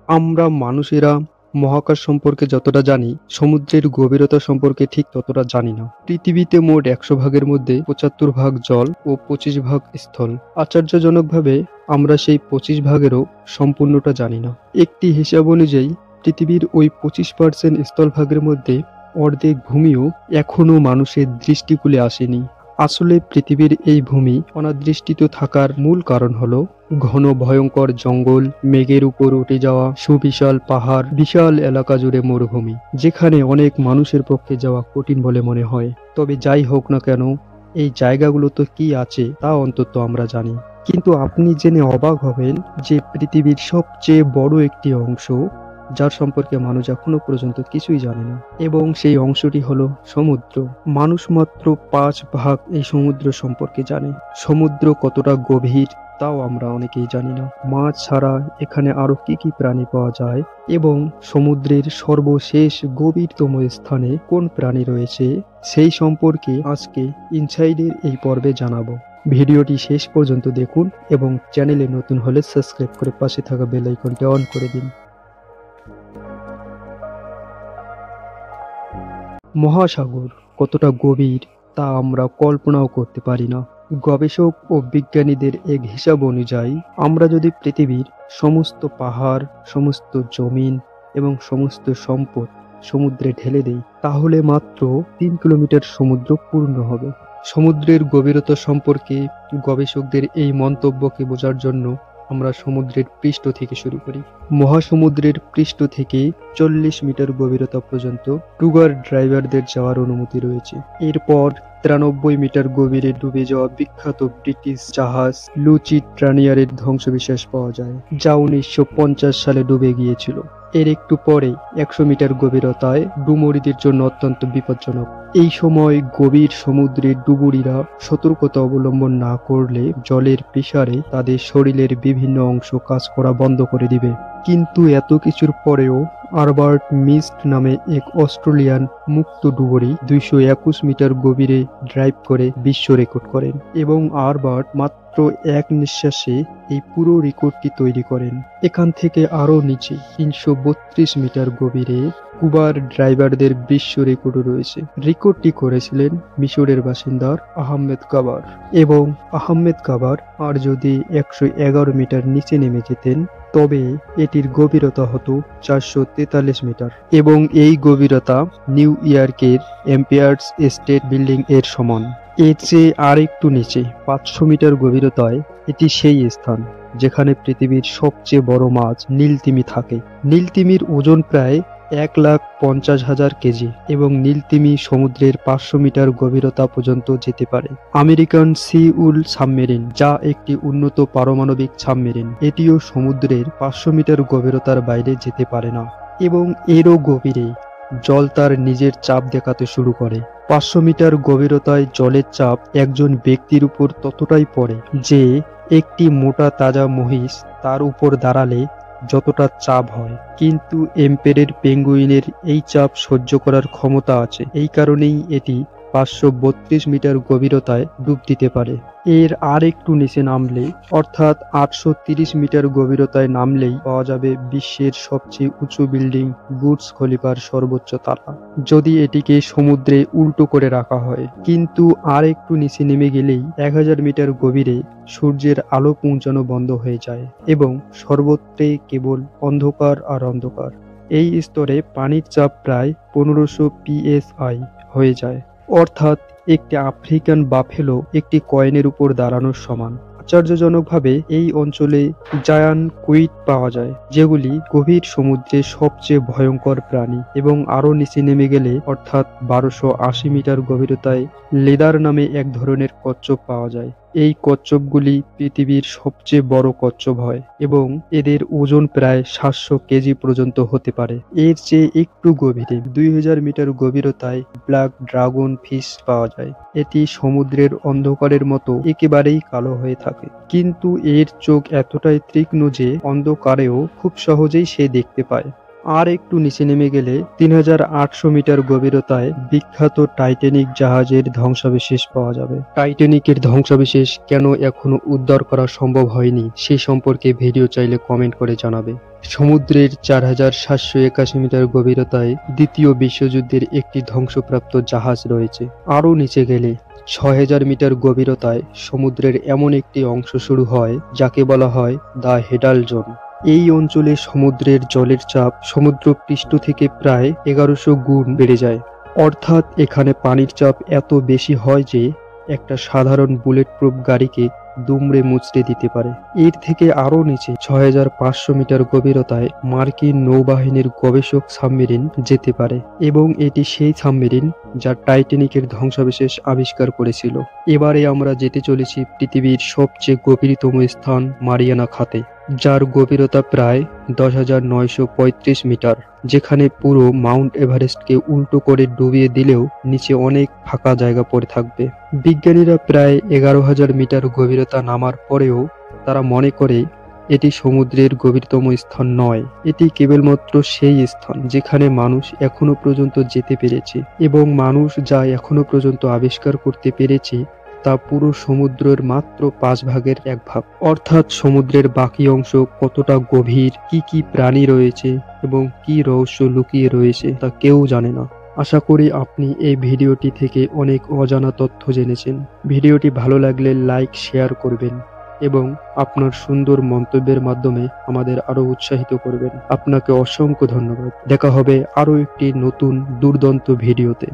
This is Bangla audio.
আমরা মানুষেরা মহাকাশ সম্পর্কে যতটা জানি, সমুদ্রের গভীরতা সম্পর্কে ঠিক ততটা জানি না। পৃথিবীতে মোট ১০০ ভাগের মধ্যে ৭৫ ভাগ জল ও ২৫ ভাগ স্থল। আশ্চর্যজনকভাবে আমরা সেই ২৫ ভাগেরও সম্পূর্ণটা জানি না। একটি হিসাব অনুযায়ী পৃথিবীর ওই ২৫% স্থলভাগের মধ্যে অর্ধেক ভূমিও এখনো মানুষের দৃষ্টিকূলে আসেনি। আসলে পৃথিবীর এই ভূমি অনাদৃষ্টিত থাকার মূল কারণ হলো ঘন ভয়ঙ্কর জঙ্গল, মেঘের উপর উঠে যাওয়া সুবিশাল পাহাড়, বিশাল এলাকা জুড়ে মরুভূমি, যেখানে অনেক মানুষের পক্ষে যাওয়া কঠিন বলে মনে হয়। তবে যাই হোক না কেন, এই জায়গাগুলোতে কি আছে তা অন্তত আমরা জানি। কিন্তু আপনি জেনে অবাক হবেন যে পৃথিবীর সবচেয়ে বড় একটি অংশ, যার সম্পর্কে মানুষ এখনো পর্যন্ত কিছুই জানে না, এবং সেই অংশটি হলো সমুদ্র। মানুষ মাত্র ৫ ভাগ এই সমুদ্র সম্পর্কে জানে। সমুদ্র কতটা গভীর তাও আমরা অনেকেই জানি না। মাছ ছাড়া এখানে আরো কি কি প্রাণী পাওয়া যায় এবং সমুদ্রের সর্বশেষ গভীরতম স্থানে কোন প্রাণী রয়েছে, সেই সম্পর্কে আজকে ইনসাইডের এই পর্বে জানাবো। ভিডিওটি শেষ পর্যন্ত দেখুন এবং চ্যানেলে নতুন হলে সাবস্ক্রাইব করে পাশে থাকা বেল আইকনটি অন করে দিন। মহাসাগর কতটা গভীর তা আমরা কল্পনাও করতে পারি না। গবেষক ও বিজ্ঞানীদের এক হিসাব অনুযায়ী আমরা যদি পৃথিবীর সমস্ত পাহাড়, সমস্ত জমিন এবং সমস্ত সম্পদ সমুদ্রে ঢেলে দেই, তাহলে মাত্র ৩ কিলোমিটার সমুদ্র পূর্ণ হবে। সমুদ্রের গভীরতা সম্পর্কে গবেষকদের এই মন্তব্যকে বোঝার জন্য আমরা সমুদ্রের পৃষ্ঠ থেকে শুরু করি। মহাসমুদ্রের পৃষ্ঠ থেকে ৪০ মিটার গভীরতা পর্যন্ত টুগার ড্রাইভারদের যাওয়ার অনুমতি রয়েছে। এরপর ৯৩ মিটার গভীরে ডুবে যাওয়া বিখ্যাত ব্রিটিশ জাহাজ লুচিট্রানিয়ারের ধ্বংসবিশেষ পাওয়া যায়, যা ১৯৫০ সালে ডুবে গিয়েছিল। এর একটু পরে ১০০ মিটার গভীরতায় ডুবুরিদের জন্য অত্যন্ত বিপজ্জনক। এই সময় গভীর সমুদ্রের ডুবুরিরা সতর্কতা অবলম্বন না করলে জলের প্রেসারে তাদের শরীরের বিভিন্ন অংশ কাজ করা বন্ধ করে দিবে। কিন্তু এত কিছুর পরেও আরবার্ট মিস্ট নামে এক অস্ট্রেলিয়ান মুক্ত ডুবুরি ২২১ মিটার গভীরে ড্রাইভ করে বিশ্ব রেকর্ড করেন এবং আরবার্ট মাত্র এক নিঃশ্বাসে এই পুরো রেকর্ডটি তৈরি করেন। এখান থেকে আরও নিচে ৩৩২ মিটার গভীরে কুবার ড্রাইভারদের বিশ্ব রেকর্ডও রয়েছে। রেকর্ডটি করেছিলেন মিশরের বাসিন্দা আহমেদ কাবার, এবং আহমেদ কাবার আর যদি ১১১ মিটার নিচে নেমে যেতেন তবে এটির গভীরতা হতো ৪৪৩ মিটার, এবং এই গভীরতা নিউ ইয়র্কের এম্পায়ার স্টেট বিল্ডিং এর সমান। এর চেয়ে আর একটু নিচে ৫০০ মিটার গভীরতায় এটি সেই স্থান যেখানে পৃথিবীর সবচেয়ে বড় মাছ নীলতিমি থাকে। নীলতিমির ওজন প্রায় ১,৫০,০০০ কেজি এবং নীলতিমি সমুদ্রের ৫০০ মিটার গভীরতা পর্যন্ত যেতে পারে। আমেরিকান সি উল সাবমেরিন, যা একটি উন্নত পারমাণবিক সাবমেরিন, এটিও সমুদ্রের ৫০০ মিটার গভীরতার বাইরে যেতে পারে না, এবং এরও গভীরে জল তার নিজের চাপ দেখাতে শুরু করে। ৫০০ মিটার গভীরতায় জলের চাপ একজন ব্যক্তির উপর ততটাই পড়ে যে একটি মোটা তাজা মহিষ তার উপর দাঁড়ালে যতটা চাপ হয়। কিন্তু এম্পায়ারের পেঙ্গুইনের এই চাপ সহ্য করার ক্ষমতা আছে, এই কারণেই এটি ৫৩২ মিটার গভীরতায় ডুব দিতে পারে। এর আর একটু নিচে নামলে, অর্থাৎ ৮৩০ মিটার গভীরতায় নামলেই পাওয়া যাবে বিশ্বের সবচেয়ে উঁচু বিল্ডিং বুর্জ খলিফার সর্বোচ্চ তালা, যদি এটিকে সমুদ্রে উল্টো করে রাখা হয়। কিন্তু আর একটু নিচে নেমে গেলেই ১০০০ মিটার গভীরে সূর্যের আলো পৌঁছানো বন্ধ হয়ে যায় এবং সর্বত্রে কেবল অন্ধকার আর অন্ধকার। এই স্তরে পানির চাপ প্রায় ১৫০০ psi হয়ে যায়, অর্থাৎ একটি আফ্রিকান বাফেলো একটি কয়েনের উপর দাঁড়ানোর সমান। আশ্চর্যজনকভাবে এই অঞ্চলে জায়ান্ট কুইট পাওয়া যায়, যেগুলি গভীর সমুদ্রের সবচেয়ে ভয়ঙ্কর প্রাণী। এবং আরও নিচে নেমে গেলে, অর্থাৎ ১২৮০ মিটার গভীরতায় লেদার নামে এক ধরনের কচ্ছপ পাওয়া যায়। এই কচ্ছপগুলি পৃথিবীর সবচেয়ে বড় কচ্ছপ হয় এবং এদের ওজন প্রায় ৭০০ কেজি পর্যন্ত হতে পারে। এর চেয়ে একটু গভীরে ২০০০ মিটার গভীরতায় ব্ল্যাক ড্রাগন ফিশ পাওয়া যায়। এটি সমুদ্রের অন্ধকারের মতো একেবারেই কালো হয়ে থাকে, কিন্তু এর চোখ এতটাই তীক্ষ্ণ যে অন্ধকারেও খুব সহজেই সে দেখতে পায়। আর একটু নিচে নেমে গেলে ৩,৮০০ মিটার গভীরতায় বিখ্যাত টাইটানিক জাহাজের ধ্বংসাবশেষ পাওয়া যাবে। টাইটানিকের ধ্বংসাবশেষ কেন এখনো উদ্ধার করা সম্ভব হয়নি সে সম্পর্কে ভিডিও চাইলে কমেন্ট করে জানাবে। সমুদ্রের ৪,৭৮১ মিটার গভীরতায় দ্বিতীয় বিশ্বযুদ্ধের একটি ধ্বংসপ্রাপ্ত জাহাজ রয়েছে। আরও নিচে গেলে ৬,০০০ মিটার গভীরতায় সমুদ্রের এমন একটি অংশ শুরু হয় যাকে বলা হয় দ্য হেডাল জোন। এই অঞ্চলে সমুদ্রের জলের চাপ সমুদ্রপৃষ্ঠ থেকে প্রায় ১১০০ গুণ বেড়ে যায়। অর্থাৎ এখানে পানির চাপ এত বেশি হয় যে একটা সাধারণ বুলেট প্রুফ গাড়িকে দুমড়ে মুচড়ে দিতে পারে। এর থেকে আরও নিচে ৬,৫০০ মিটার গভীরতায় মার্কিন নৌবাহিনীর গবেষক সাবমেরিন যেতে পারে এবং এটি সেই সাবমেরিন যা টাইটানিকের ধ্বংসাবশেষ আবিষ্কার করেছিল। এবারে আমরা যেতে চলেছি পৃথিবীর সবচেয়ে গভীরতম স্থান মারিয়ানা খাতে, যার গভীরতা প্রায় ১০,৯৩৫ মিটার, যেখানে পুরো মাউন্ট এভারেস্টকে উল্টো করে ডুবিয়ে দিলেও নিচে অনেক ফাঁকা জায়গা পড়ে থাকবে। বিজ্ঞানীরা প্রায় ১১,০০০ মিটার গভীরতা নামার পরেও তারা মনে করে এটি সমুদ্রের গভীরতম স্থান নয়, এটি কেবলমাত্র সেই স্থান যেখানে মানুষ এখনো পর্যন্ত যেতে পেরেছে এবং মানুষ যা এখনো পর্যন্ত আবিষ্কার করতে পেরেছে তা পুরো সমুদ্রের মাত্র ১/৫ অর্থাৎ সমুদ্রের বাকি অংশ কতটা গভীর, কি কি প্রাণী রয়েছে এবং কি রহস্য লুকিয়ে রয়েছে তা কেউ জানে না। আশা করি আপনি এই ভিডিওটি থেকে অনেক অজানা তথ্য জেনেছেন। ভিডিওটি ভালো লাগলে লাইক শেয়ার করবেন এবং আপনার সুন্দর মন্তব্যের মাধ্যমে আমাদের আরো উৎসাহিত করবেন। আপনাকে অসংখ্য ধন্যবাদ। দেখা হবে আরো একটি নতুন দুর্দান্ত ভিডিওতে।